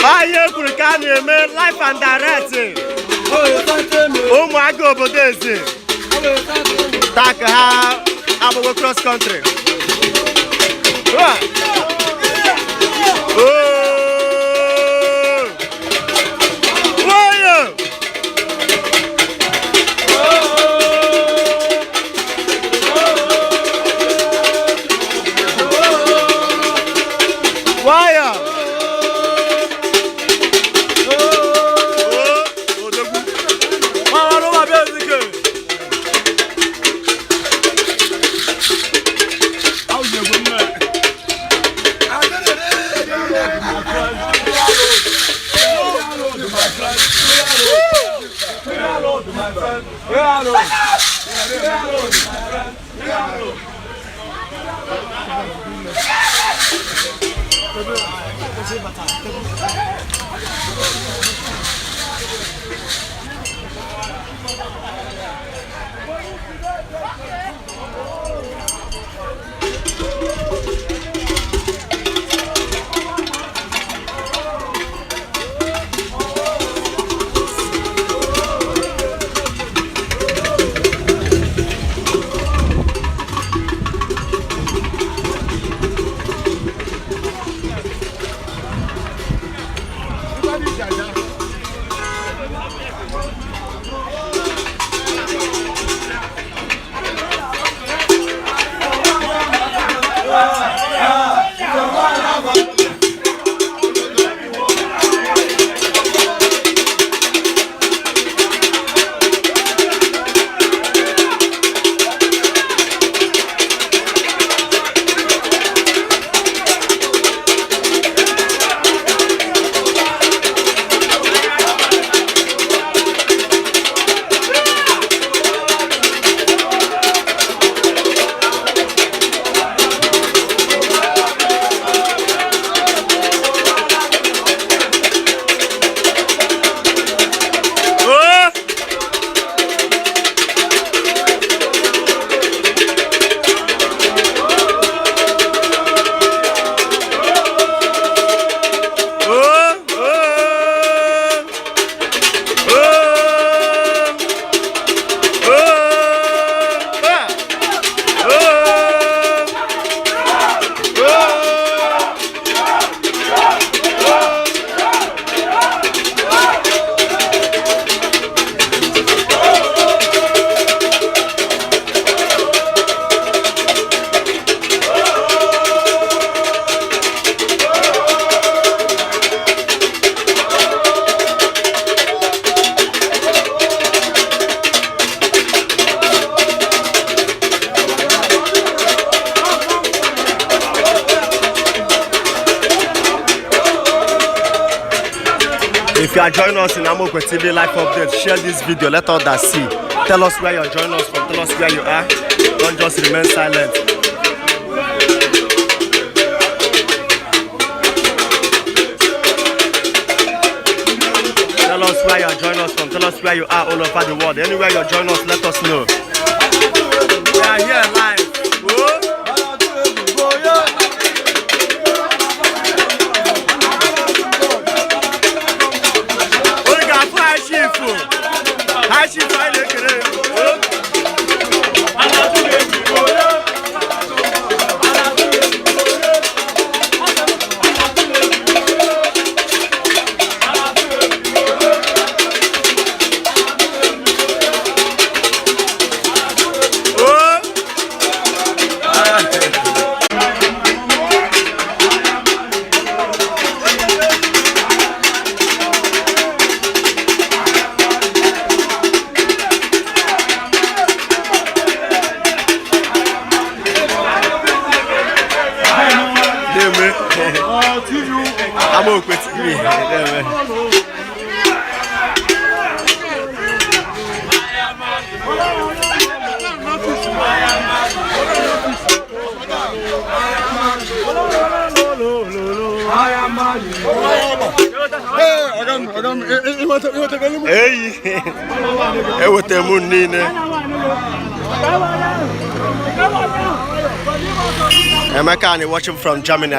Aye, Kurikani, life and direct. Umuaga Obodoeze. Taka ha abo cross country. If you are joining us in Aneke TV live update, share this video, let others see. Tell us where you're joining us from, tell us where you are. Don't just remain silent. Tell us where you're joining us from, tell us where you are all over the world. Anywhere you're joining us, let us know. We are here live. Aneke TV. Aneke watching from Germany.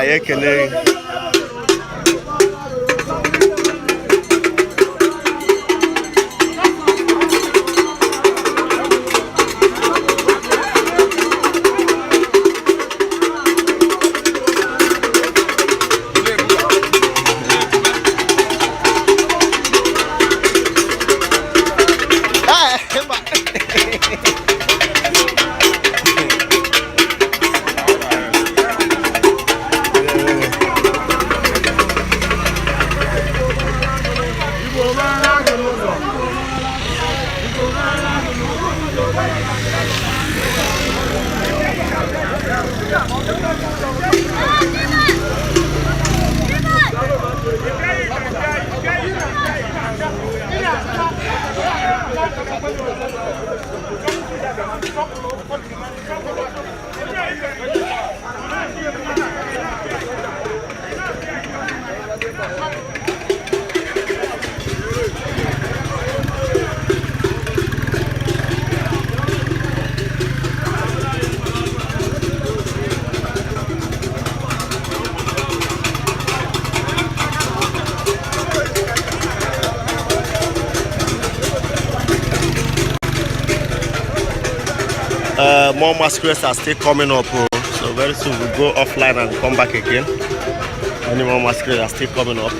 more masquerades are still coming up. So very soon we'll go offline and come back again. Many more masquerades are still coming up.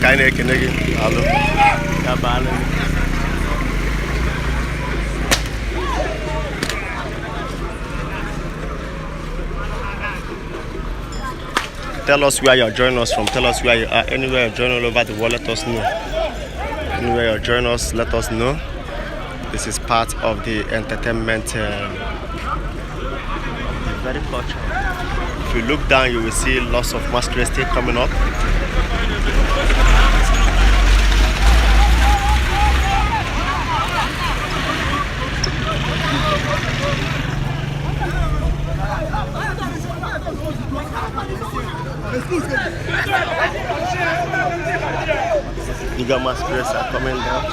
Aneke, hello. Tell us where you're joining us from. Tell us where you are. Anywhere you're joining all over the world, let us know. Anywhere you're joining us, let us know. This is part of the entertainment very culture. If you look down, you will see lots of masquerades still coming up. Bigger masquerades are coming down.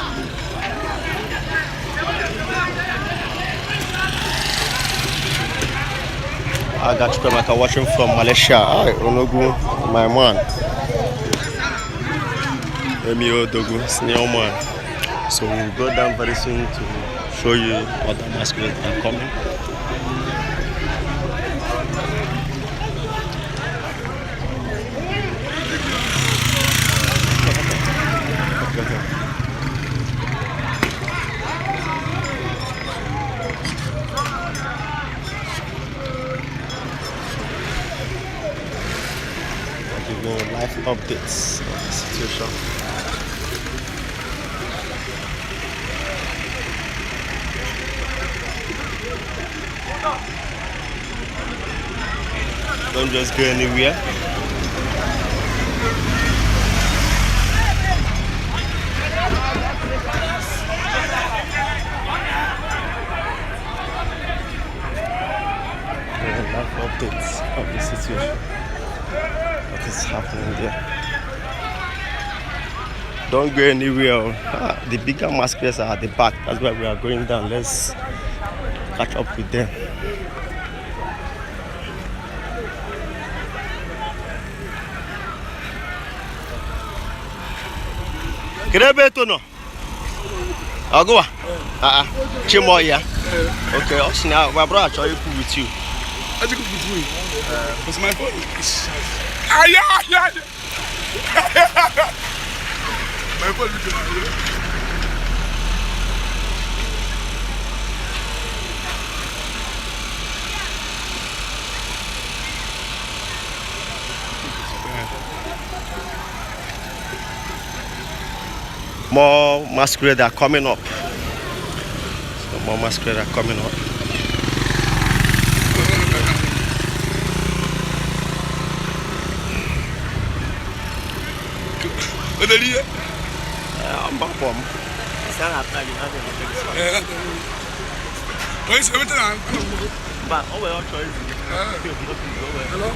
I got you like watching from Malaysia. Hi, Enugu, my man. Obodoeze, snail man. So we'll go down very soon to show you other masquerades are coming. Live updates of the situation. Don't just go anywhere. Live updates of the situation. What is happening there? Don't go anywhere. The bigger masquerades are at the back. That's why we are going down. Let's catch up with them. Grebeto Agua. Chimoya. Okay, now my brother try to cook with you. I cook with me. Because my phone is my phone is more masquerades are coming up. So more masquerades are coming up. I'm back home. Hello?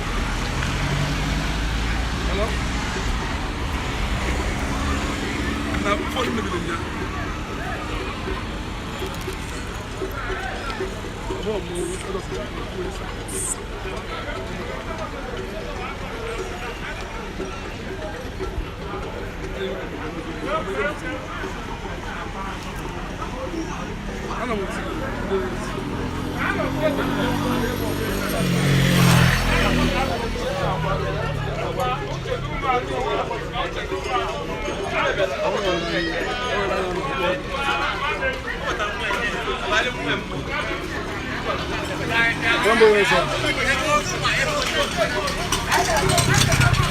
Hello? Now, before you live in India.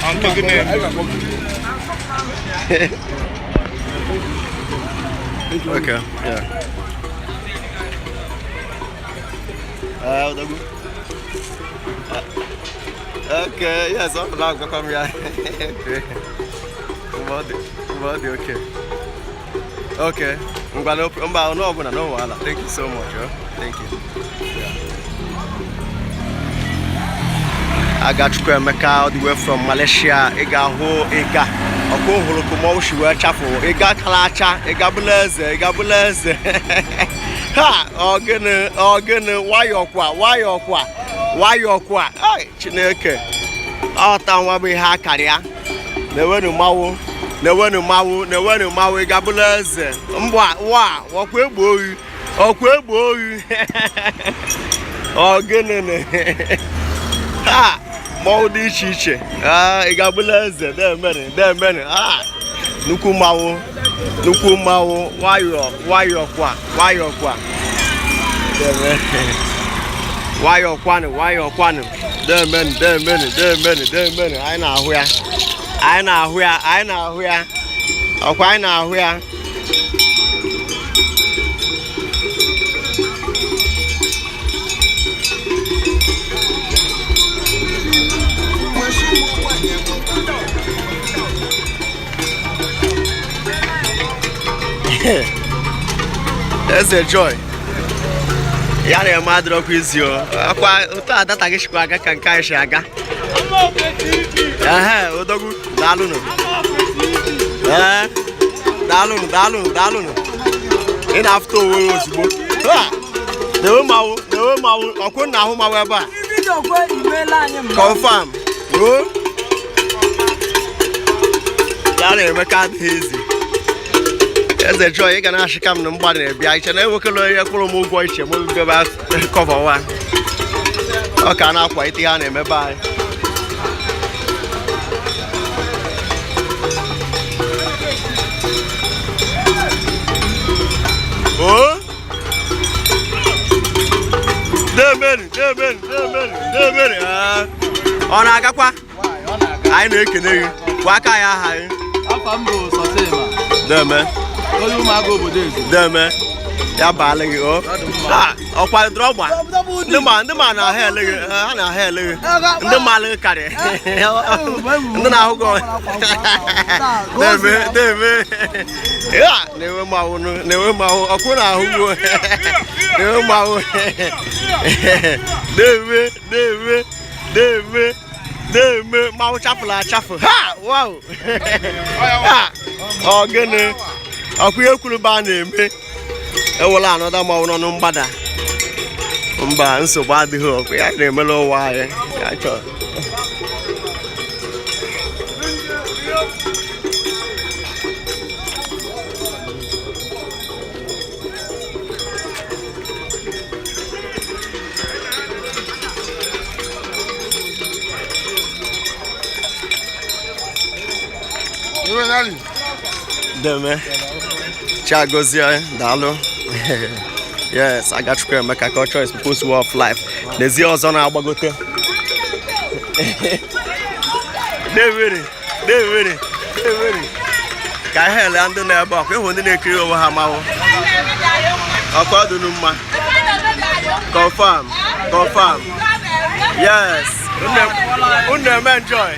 I'm taking it. Okay, yeah. Okay, yes, I'm allowed to come here. Okay. Okay. Thank you so much, yo. Thank you. I got to Emeka all the way from Malaysia. Ega ho ega. Oko holokomo shi we chafo. Ega kalacha, ega buleze. Ha, ogene why okwa. Ai, Chineke. Ota nwa be ha karia. Newenu mawu ega buleze. Mbwa wakwa egbo oyi. Ogene. Ha, mau dị iche iche. Ị ga-abụla eze demene. Nnukwu mmanwụ nwayọọ kwa. Nwayọọ kwanụ. Demene. Anyị na-ahụ ya. Ọkwa anyị na-ahụ ya. That's a joy. Yare madro kwizio. Akwa uta data gishikwa aga kanka ishi aga. Odogu dalunu. Dalunu. Ina after we ozugbo. Dewe mawu. Okwo na ahu mawu eba. Confirm. Bro. Yare Emeka easy. Eze joy, ị ga na-ashịka m na mgbada na-ebịa iche na enwekele onye kwụrụ m ụgwọ iche m gaba cover wa. Ọ ka na-akwa ite ha na-emebe anyị. Oh! Demeni. Ọ na-agakwa? Anyị na-ekene gị. Kwa aka ya aha anyị. Afọ m bụ Sọsema. Deme. Onye Umuaga Obodoeze. Deme. Ya baala gị o. Ọkwa drọgba. Ndị ma na-ahụ ele gị. Ha na-ahụ ele gị. Ndị ma alụ gị karị. Ndị na-ahụ gị. Deme. Ya na-enwe m ahụ. Ọkwụ na-ahụ gị. Na-enwe m ahụ. Deme. Mmanwụ chapụrụ achafụ. Ha! Wow! Ogene. Ọkụ ihe kwuru ba na-eme. Ewela anọda mmanwụ nọ n'mgbada. Mba, nsogbu adịghị ọkụ ya na-emela ụwa anyị. Ya chọrọ. Deme. Chagozie, Dalo. Yes, I got to Emeka culture is people's way of life. There's yours on our bagote. David. Can I land on their back? We want to create over Hamao. Confirm. Yes. Enjoy.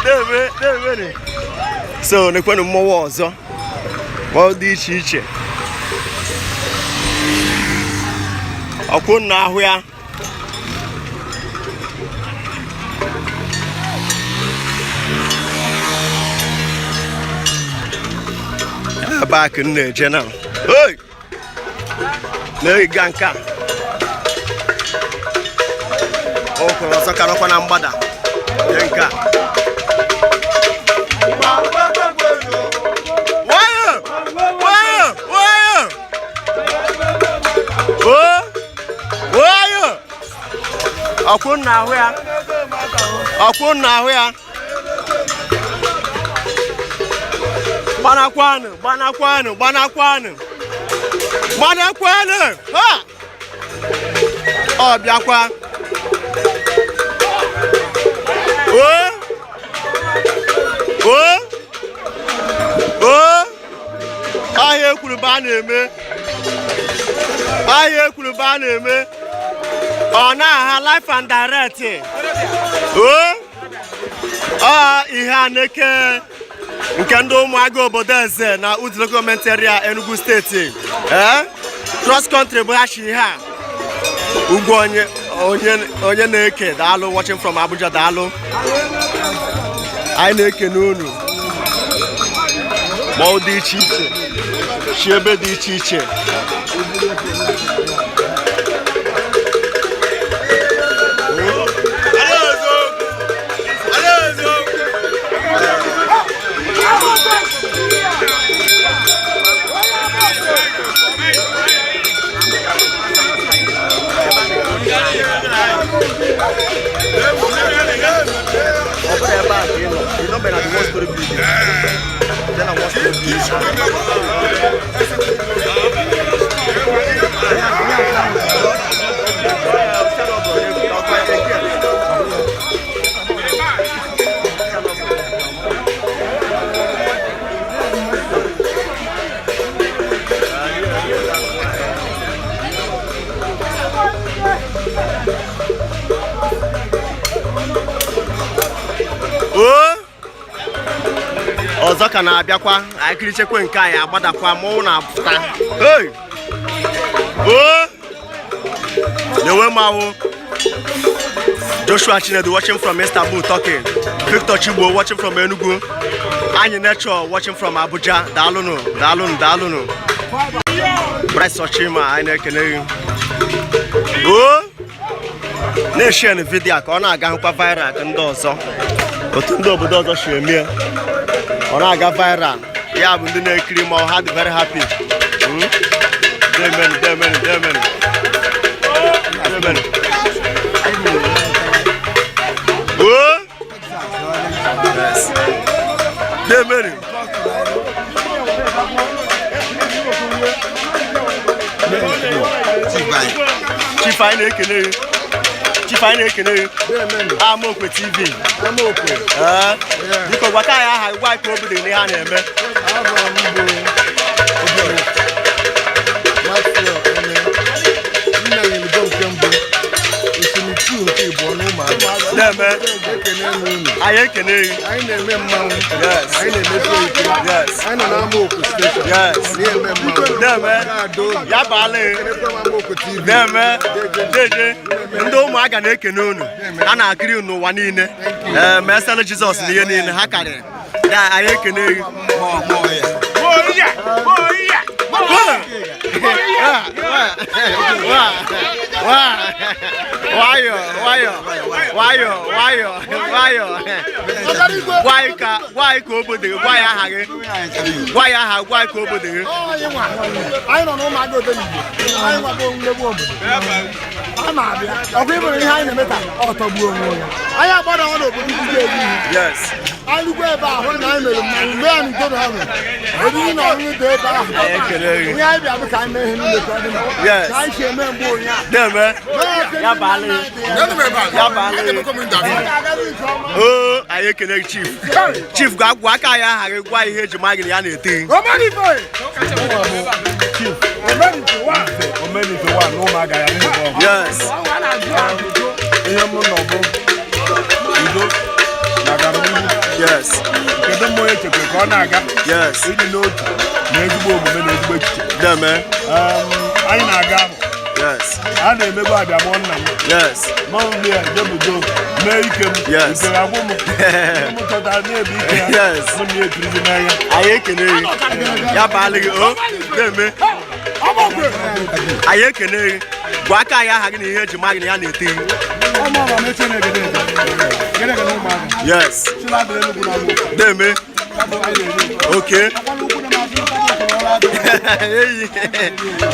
David. So, the question more was all these iche. I couldn't know where. Back in the channel. Hey! There you go. Oh, so can I mbada? Yenka. Ọkwụ na ahụ ya. Gbanakwanụ. Mana kwana. Ha. Oh, biakwa. Oh. Oh. Oh. Aye kuluba na-eme. Aye kuluba na-eme. Oh, na ha life and direct. Oh. Ah, ihe Aneke. Nke ndị Umuaga Obodoeze na Udu Government Area Enugu State. Cross country bụ ha shi ha. Ugwu onye na-eke daalụ watching from Abuja daalụ. Anyị na-eke n'unu. Ma ọ dị iche iche. Shi ebe dị iche iche. Ọzọ ka na-abịakwa akirichekwe nke anyị agbadakwa mụ na apụta. Hey! Oh! Lewe mawo. Joshua Chinedu watching from Istanbul, Turkey. Victor Chibo watching from Enugu. Anyi Nature watching from Abuja. Dalunu, dalunu, dalunu. Bryce Ochima, anyị na-ekene. Oh! Na-eshare na video ka ọ na-aga nkwa viral ka ndị ọzọ. Otu ndị obodo ọzọ shi eme. Ọ na-aga viral. Ya bụ ndị na-ekiri ma ha dị very happy. Demen. Oh! Yes. Demen. Chief anyị na-ekele. Chief anyị na-ekele. Amokwe TV. Amokwe. Biko gwata ya aha gwa ka obodo ihe ha na-eme. Anyị ekene. Anyị na-eme mmanwụ. Yes. Anyị na-emepe ike. Yes. Anyị nọ n'Amokwe station. Yes. Na-eme mmanwụ. Na-eme. Ya baale. Na-eme. Deje. Ndị Umuaga na-ekene unu. Ha na-akiri unu n'ụwa niile. Mesele Jizọs na ihe niile ha karịrị. Ya anyị ekene. Why ka obodo gị gwa ya aha gị gwa ya aha gwa ka obodo gị anyị nọ n'ụmụaga obodo Igbo anyị nwabo ndegbu obodo a na-abịa ọkwa ịbụrụ ihe anyị na-eme ka ọ tọgbuo onwe ya anyị agbada ọnụ obodo ndị ga-ebi yes anyị lugbo ebe ahụ na anyị mere mmanwụ mgbe anyị ntobe ha mere oriri na ọṅụṅụ dị ebe ahụ ihe anyị bịa bụ ka anyị mee ihe niile ka ọ dị mma ka anyị si eme mgbe ụnyaahụ ya baala oo anyị ekele chief gwa aka ya aha gị gwa ihe eji ma gị na ya na-ete yes ihe m nọ bụ udo na agamnihu yes kedu mmụọ echekwa ka ọ na-aga yes ịdị n'otu na ezigbo omume na ezigbo echiche anyị na-aga ahụ yes a na-emegbu abịa mụọ nna m yes mọmbi ya jebudo mee ike m ikere agwụ m chọtara na-ebu ike ya m na-ekirizi n'anya anyị ekene ya baala gị o na-eme anyị ekene gwa aka ya aha gị na ihe eji ma gị na ya na-ete yes na-eme okay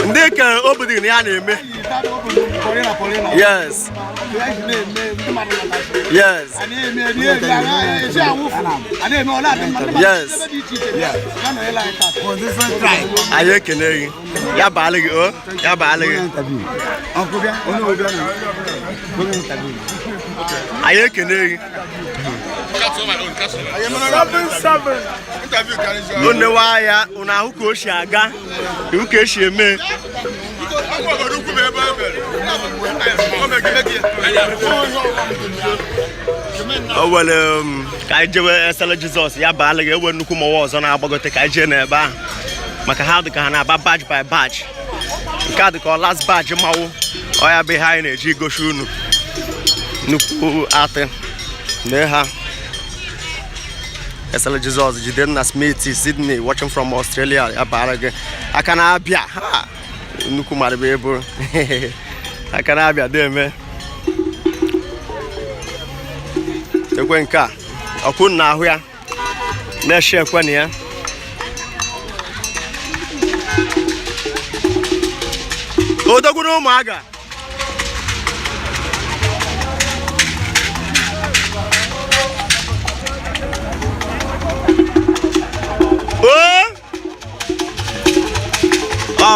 Ndị ka obodo ya na-eme. Yes. Yes. Yes. Anyị ekene gị. Ya baala gị o. Ya baala gị. Anyị ekene gị. Onye wa ya unu ahụ ka o si aga, iwu ka esi eme. O were ka anyị jewe esele Jizọs ya baala gị ewe nnukwu mmọnwụ ọzọ na-agbagote ka anyị jee n'ebe ahụ maka ha dị ka ha na-aba batch by batch. Nke a dị ka last batch mmanwụ ọ ya bụ ihe anyị na-eji gosi unu nnukwu atị mee ha. Esele Jizọs Jidenna Smith Sydney watching from Australia ya baala gị aka na-abịa ha nnukwu mmadụ bụ ebu aka na-abịa deme ekwe nke a ọkụ na ahụ ya na-eche ekwe na ya odogwuru ụmụaga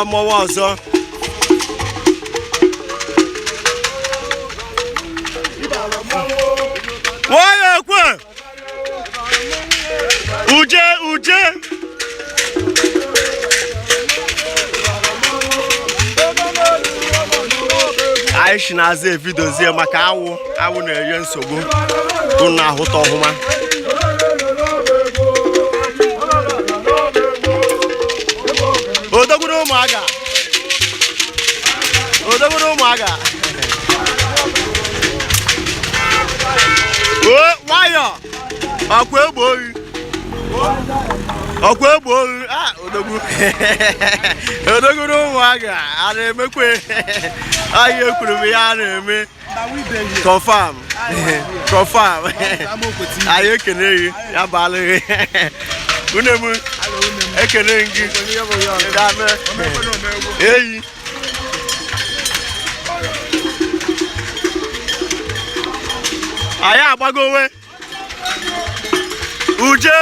mmọnwụ ọzọ nwayọ ekwe uje anyị si na-azụ evidozie maka awụ na-enye nsogbu unu na-ahụta ọhụma. Odogwuru ụmụaga nwayọ ọkwa egbe oyi odogwuru ụmụaga a na-emekwe anyị ekwuru m ya a na-eme confirm anyị ekene gị ya baala gị une m ekene gị eyi anyị agbagowe uje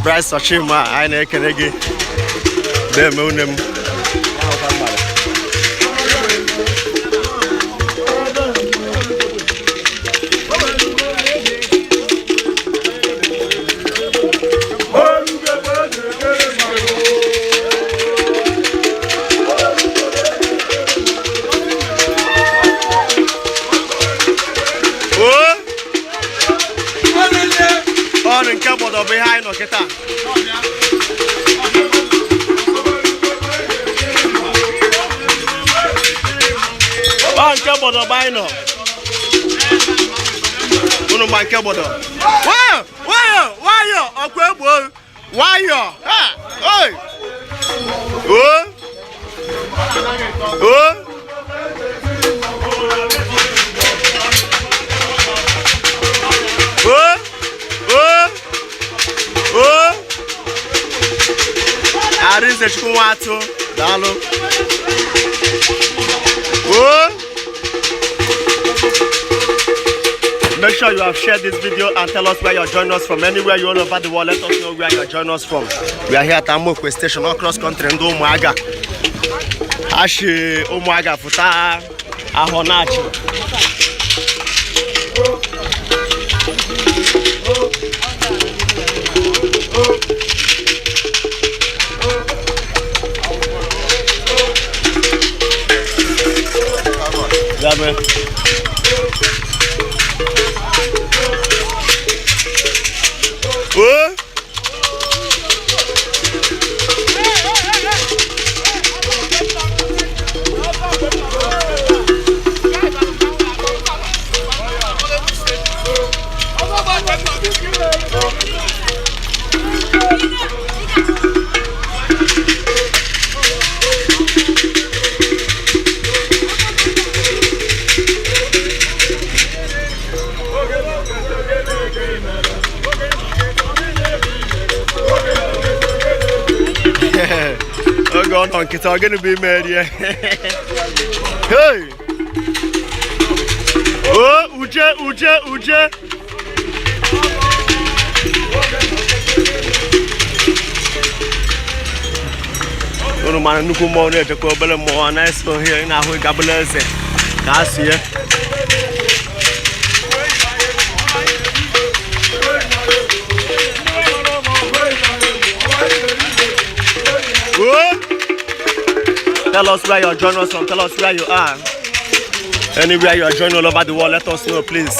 Bryce Ochima anyị na-ekele gị na-eme une m nke obodo bụ ihe anyị nọ kịta nke obodo bụ anyị nọ unu ma nke obodo nwayọ ọkụ egbe nwayọ Arinze Chukwuwatu, dalo. Make sure you have shared this video and tell us where you're joining us from. Anywhere you're all over the world, let us know where you're joining us from. We are here at Amokwe Station, all cross country in Umuaga. Ashi Umuaga futa ahonachi. Yeah, man. Oge on nkịta ọ gịnị bụ ime rie. Hey! Oh, uje. Unu mara nnukwu mmụọ na-ejekwa obere mmụọ na-eso ihe ị na-ahụ Obodoeze ka a sie. Tell us where you're joining us from. Tell us where you are. Anywhere you are joining all over the world, let us know, please.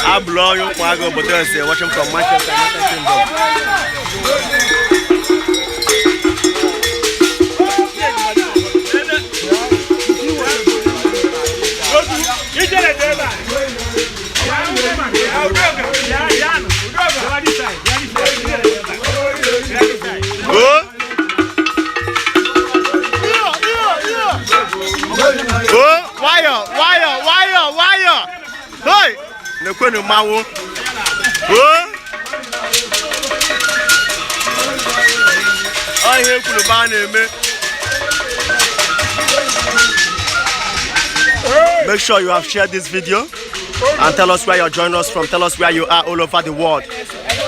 I belong to Umuaga, Obodoeze, watching from Manchester, United Kingdom. Wire. Hey! Nekwenu mawo. Oh, here could ban me. Make sure you have shared this video and tell us where you're joining us from. Tell us where you are all over the world.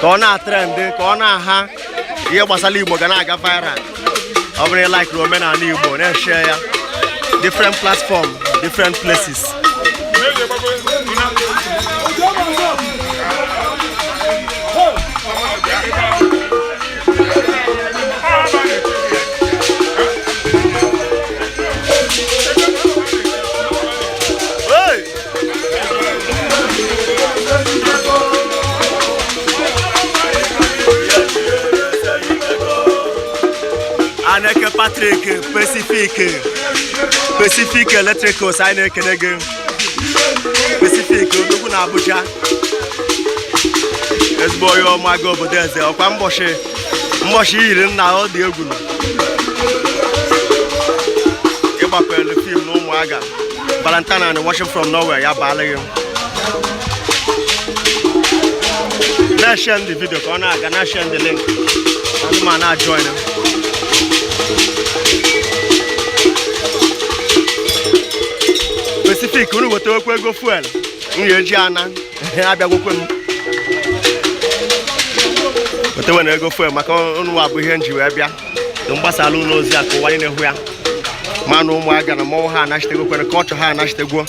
Kona trend, kona ha. Here basali Igbo gana aga viral. Obere like Roman and Igbo, na share different platform, different places. Aneke Patrick, Pacific Electricals, Aneke again. Pacific, Enugu na Abuja. Let's boy Umuaga Obodoeze. Okwa mboshi yiri na ọ dị egwu. Ịgbapere film na Umuaga. Valentine and watching from nowhere, ya baala gị. Na share the video, ka ọ na-aga na share the link. And man na join him. Pacific, unu weta okwu ego fuel. Nyeji ana. Abịa gwokwe m. Weta wena ego fuel maka unu abụ ihe nji wee bịa. Mgbasala unu ozi akụ wanye na-ehu ya. Manu Umuaga na mmọnwụ ha anachitego kwere culture ha anachitego.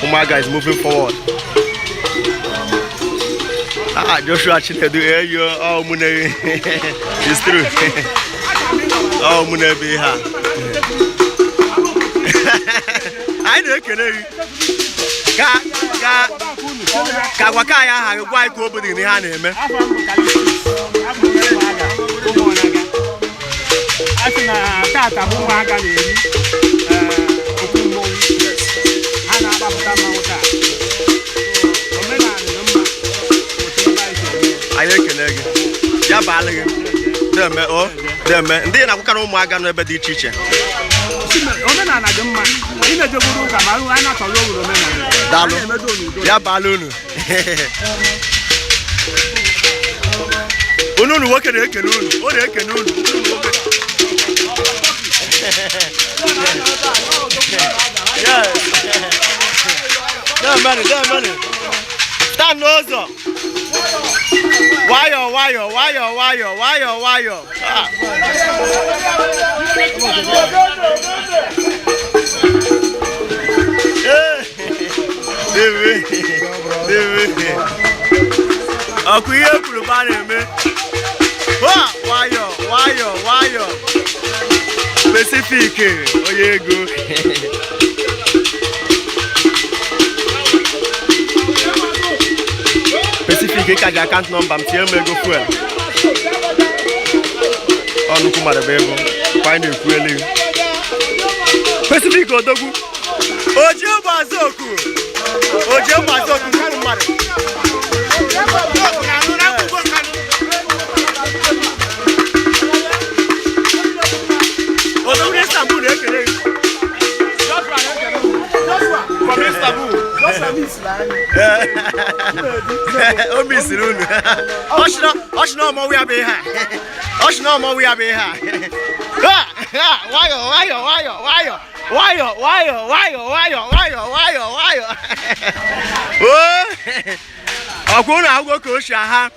Umuaga is moving forward. Joshua Chinedu, oh mune. It's true. Oh mune be ha. I don't know. Ka wakaya ha gwa iko obodo ni ha na-eme. Asina tata bụ Umuaga na-eri okwu mmọnwụ. Ha na-agbapụta mmanwụ taa. Omenala dị mma. Anyị ekele gị. Ya baala gị. Deme ndị na-akwụkara Umuaga n'ebe dị iche iche. Omenala dị mma. Ị na-ejegburu ụka ma a na-atọrọ owuru omenala. Daalụ. Ya baala unu. Unu nwoke na-ekele unu. Ọ na-ekele unu. Yes. Damn money. Stand n'ụzọ. Wayo. Ọkụ ihe kwuru ba na-eme. Wayo. Pacific, onye ego. Pacific, ka ji account number m tie m ego fuel. Ọnụkwu mara bụ ego. Find a fuel. Pacific odogwu. Oji ụgbọ azụ oku. Oje mmazi ọtụtụ mmadụ. Odogwu Istanbul na-ekele gị. From Istanbul. O misiri unu. Ọchịna ọmọwụ ya bụ ihe a. Ọchịna ọmọwụ ya bụ ihe a. Nwayọ. Ọkwa unu agwọ ka o si aha.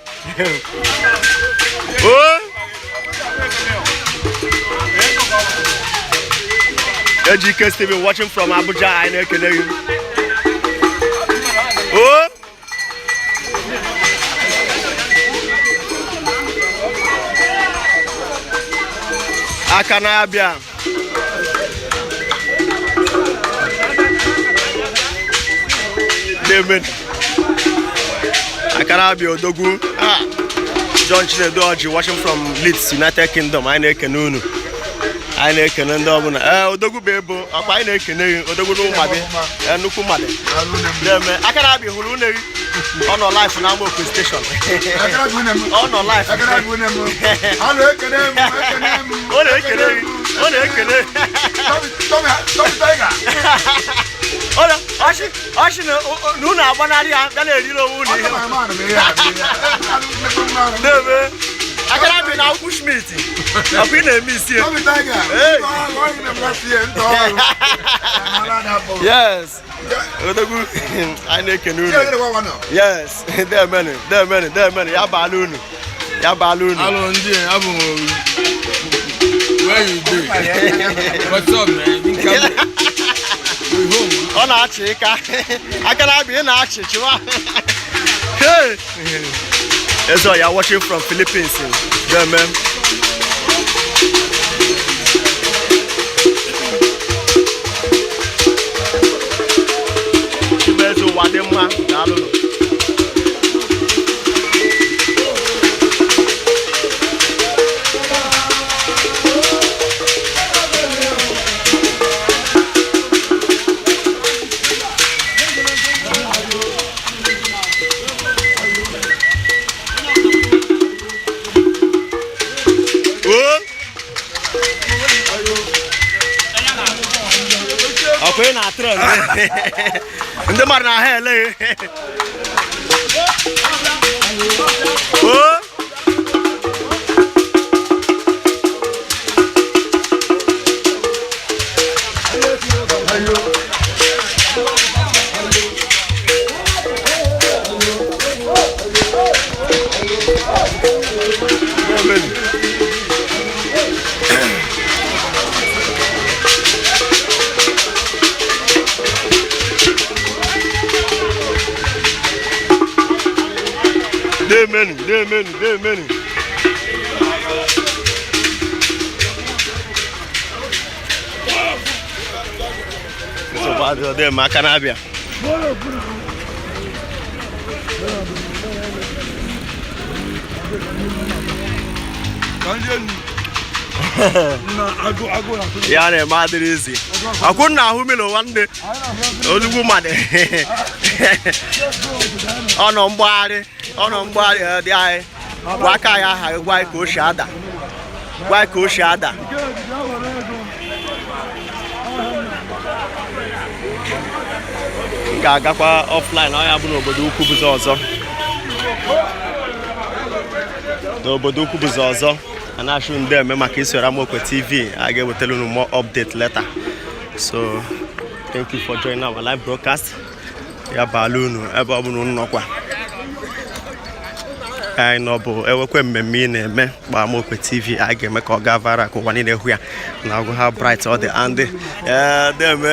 LGA Steven watching from Abuja. I know you. Oh, Akanabia. David Akanabia Odogu. John Chinedoji watching from Leeds, United Kingdom. I know you. I know you know Odogu Bebo. I know you Odogu Madi. Nuku Madi. I can have you who know on our life now police station. On our life. I can't be now push me. I've been a miss here. Yes. I know can do. Yes. There many. Ya balloon. Hello, where you do? What's up, man? We home. On our chick. I can't be in our chick. Hey. That's all you're watching from Philippines. Yeah, man. Chibezo Wadema, Dalo. Okay, na trend. Hindi mar na hele. Oh. Many. So bad there, Makanabia. Yeah, mother is it. I couldn't know who one day. Odugu mother. On body, the eye. Wakaya, why Kushada? Why Kushada? Gagapa offline, I have no Boduku Buzozo. No Boduku Buzozo. And I shouldn't dare make my kiss your Amoko TV. I will tell you more update later. So, thank you for joining our live broadcast. Ya balloon, I know, but I work with me and me, but I'm okay TV. I get my Gavara, one in the here. Now go have bright all the Andy. Yeah, them,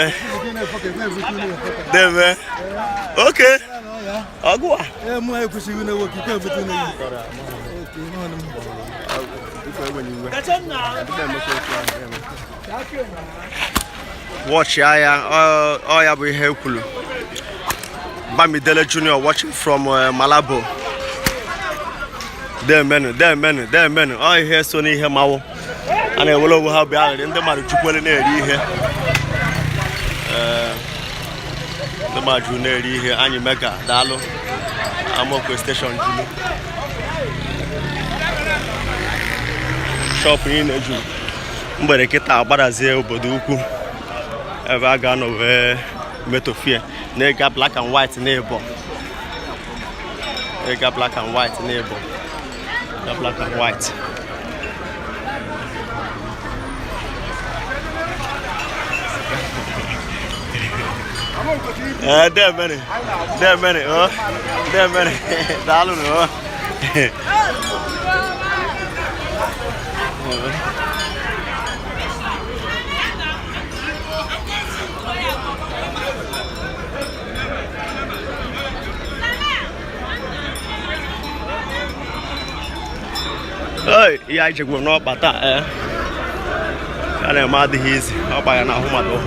okay. I'll go. Watch, I will help you. Bamidele Junior watching from Malabo. There many. I hear Sony here, Mao, and I will have been in the Maru here. The Majuneri here, and you mega Dalo. Amoko station Julu. Shop in Eju. Mbereketa Obodoeze Obodoeze. Ever gone over Metofia. Nega black and white neighbor. Nega black and white neighbor. Black and white. There many, oh, there many. Dalu no. Hey, yeah, just go no bata. Kana mad his. Apa na huma do.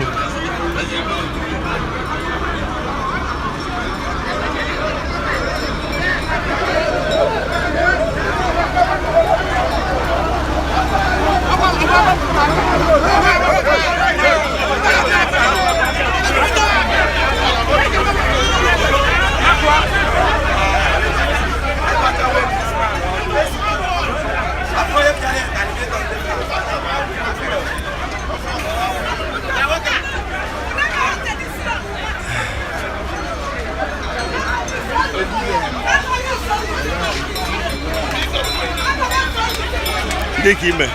Deki me.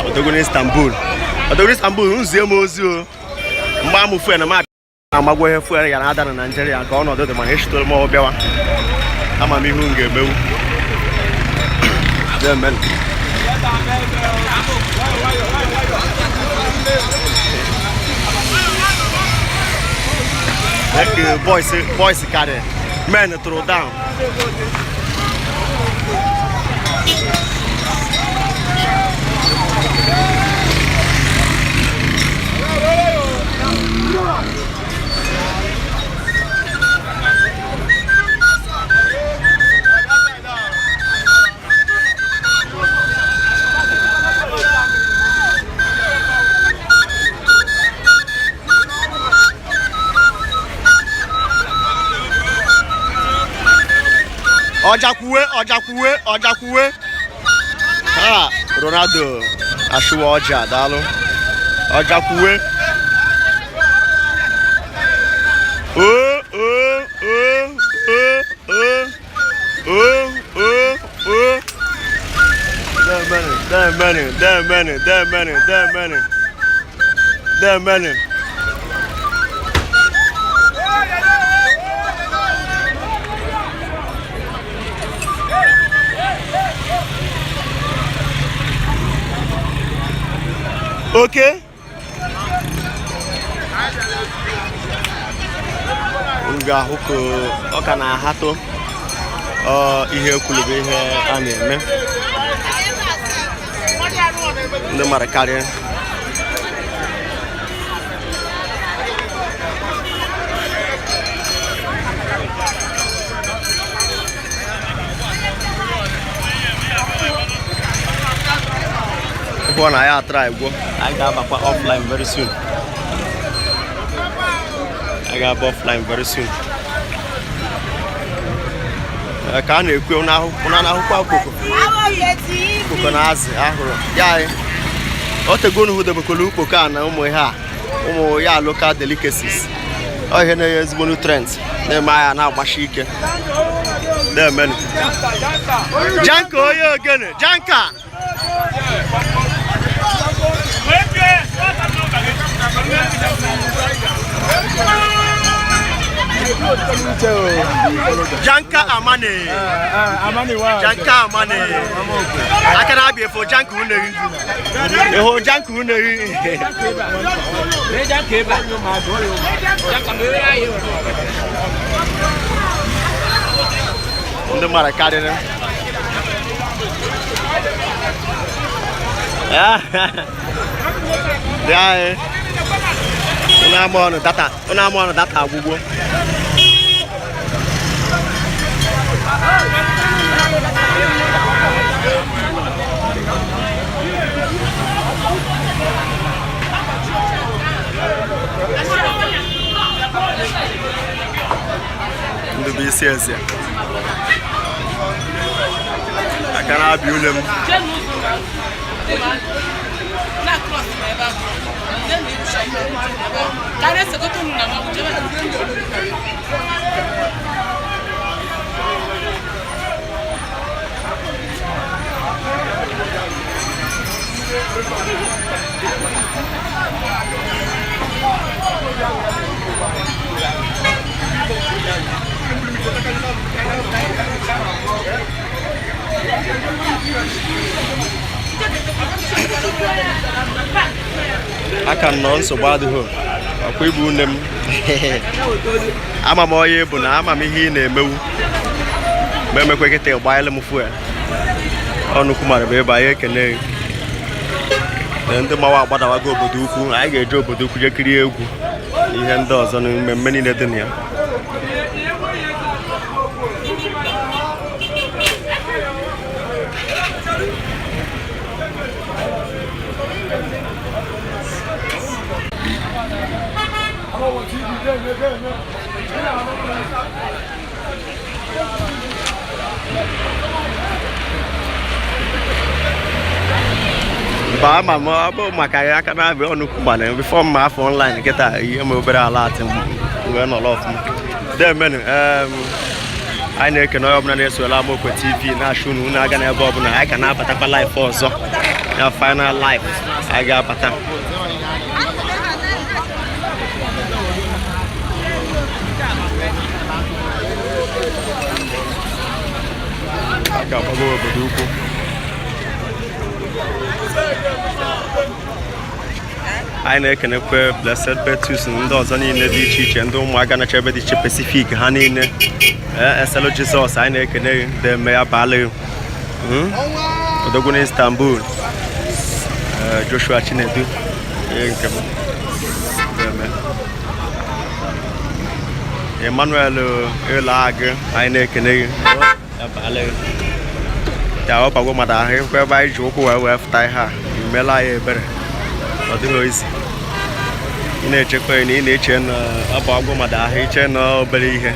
Odogun Istanbul. Odogun Istanbul nzie mozu. Mgba mu fu na ma amagwo he fu ya na ada na Nigeria ka ọnọdụ dị ma eshitoro ma obiawa. Ama m ihu ngemewu. Amen. Like boys carry men throw down. Ojakuwe. Ah, Ronaldo. Ashuwa Oja, dalo. Ojakuwe. Damn many. Okay. Nga huko oka na hato ihe kulube ihe a na-eme ndị mara karịa When I try go, I got offline very soon. I can't go now. Yeah, local delicacies. Oh, here is one trends. They might now bashike. There many. Janko, you again, Janka. Janka Amane. Janka Amane. I can have you for Janku. The whole Janku. ndị mara karịrị dị anyị unu ama ọnụ data agwụgwọ ndị bụ isi eze aka na-abịa ule m aka nọ nsogbu adịghị akwa ibu nne m ama m onye bụ na ama m ihe ị na-emewu ma emekwa kịta ịgbanyela m fuel ọnụkwu mara bụ ebe anyị ekene ndị mmawa agbadawago obodo ukwu anyị ga-eje obodo ukwu jekiri egwu ihe ndị ọzọ na mmemme niile dị na ya ba ama m ọ bụ maka ya aka na-abịa ọnụkwu gbana bifọ mma afọ online kịta ihe m obere ala atị wee nọrọ ọfụma demenụ anyị na-ekene onye ọbụla na-esola Amaokwe TV na-achụ unu aga n'ebe ọbụla anyị ka na-abatakwa life ọzọ ya final life anyị ga-abata a ga-agbago obodo ukwu anyị na-ekenekwe Blessed Betus ndị ọzọ niile dị iche iche ndị ụmụaka na ebe dị iche Pacific ha niile eselu Jizọs anyị na-ekene ndị eme ya baala odogwu na Istanbul Joshua Chinedu nke m Emmanuel Elaagụ anyị na-ekene ya baala ya ọ bagwo mmadụ ahụ ekwe ebe anyị ji ụkwụ wee fụta ihe a imela ya ebere ọ dịghị ozi ị na-echekwa na ị na-eche na ọ bụ agwọ mmadụ ahụ iche na obere ihe